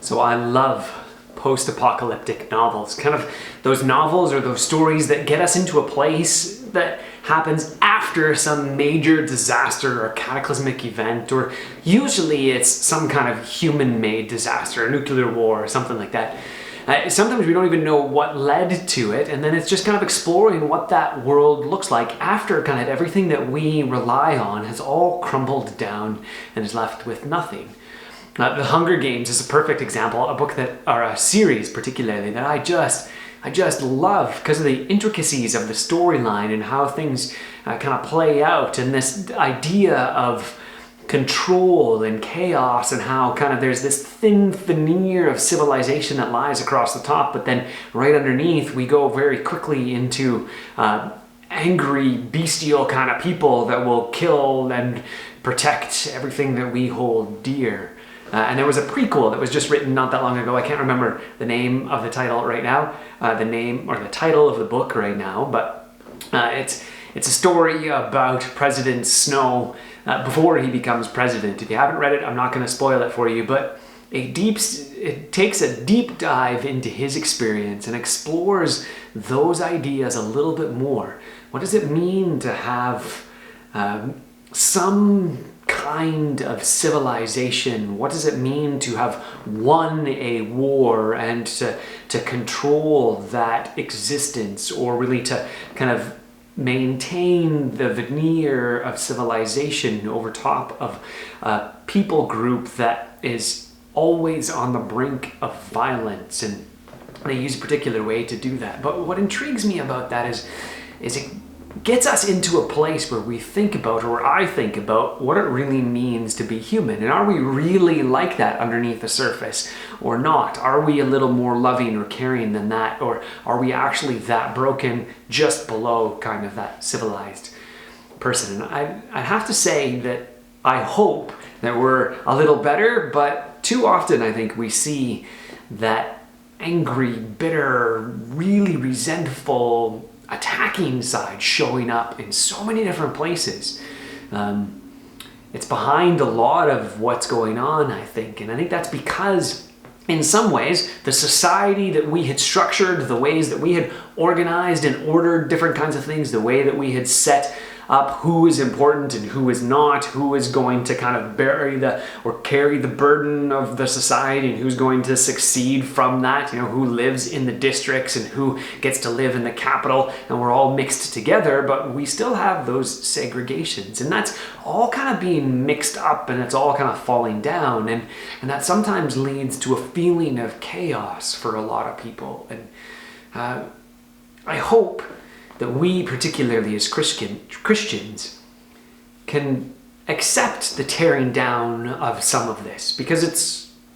So I love post-apocalyptic novels, kind of those novels or those stories that get us into a place that happens after some major disaster or cataclysmic event, or usually it's some kind of human-made disaster, a nuclear war or something like that. Sometimes we don't even know what led to it, and then it's just kind of exploring what that world looks like after kind of everything that we rely on has all crumbled down and is left with nothing. The Hunger Games is a perfect example, a book that, or a series particularly, that I just love because of the intricacies of the storyline and how things kind of play out, and this idea of control and chaos, and how kind of there's this thin veneer of civilization that lies across the top, but then right underneath we go very quickly into angry, bestial kind of people that will kill and protect everything that we hold dear. And there was a prequel that was just written not that long ago. I can't remember the name of the title right now, the title of the book right now, but it's a story about President Snow before he becomes president. If you haven't read it, I'm not going to spoil it for you, but it takes a deep dive into his experience and explores those ideas a little bit more. What does it mean to have some kind of civilization? What does it mean to have won a war and to control that existence, or really to kind of maintain the veneer of civilization over top of a people group that is always on the brink of violence? And they use a particular way to do that. But what intrigues me about that is it gets us into a place where we think about, or I think about, what it really means to be human. And are we really like that underneath the surface or not? Are we a little more loving or caring than that? Or are we actually that broken just below kind of that civilized person? And I have to say that I hope that we're a little better, but too often I think we see that angry, bitter, really resentful, attacking side showing up in so many different places. It's behind a lot of what's going on, I think, and I think that's because in some ways the society that we had structured, the ways that we had organized and ordered different kinds of things, the way that we had set up who is important and who is not, who is going to kind of carry the burden of the society, and who's going to succeed from that, who lives in the districts and who gets to live in the capital, and we're all mixed together, but we still have those segregations, and that's all kind of being mixed up, and it's all kind of falling down, and that sometimes leads to a feeling of chaos for a lot of people. And I hope that we, particularly as Christians, can accept the tearing down of some of this, because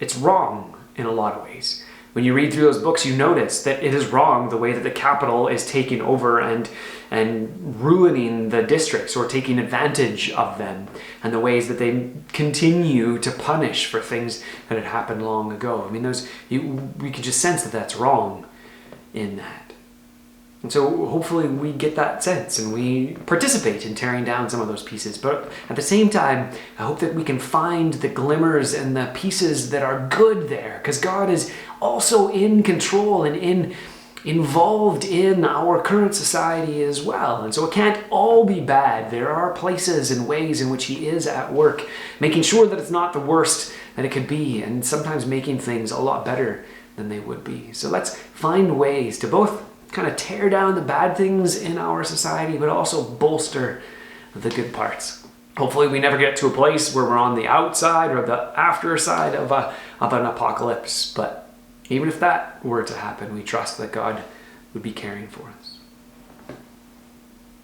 it's wrong in a lot of ways. When you read through those books, you notice that it is wrong the way that the capital is taking over and ruining the districts, or taking advantage of them, and the ways that they continue to punish for things that had happened long ago. I mean, we could just sense that that's wrong in that. And so hopefully we get that sense and we participate in tearing down some of those pieces. But at the same time, I hope that we can find the glimmers and the pieces that are good there, because God is also in control and involved in our current society as well. And so it can't all be bad. There are places and ways in which He is at work, making sure that it's not the worst that it could be, and sometimes making things a lot better than they would be. So let's find ways to both kind of tear down the bad things in our society, but also bolster the good parts. Hopefully we never get to a place where we're on the outside or the after side of an apocalypse, but even if that were to happen, we trust that God would be caring for us.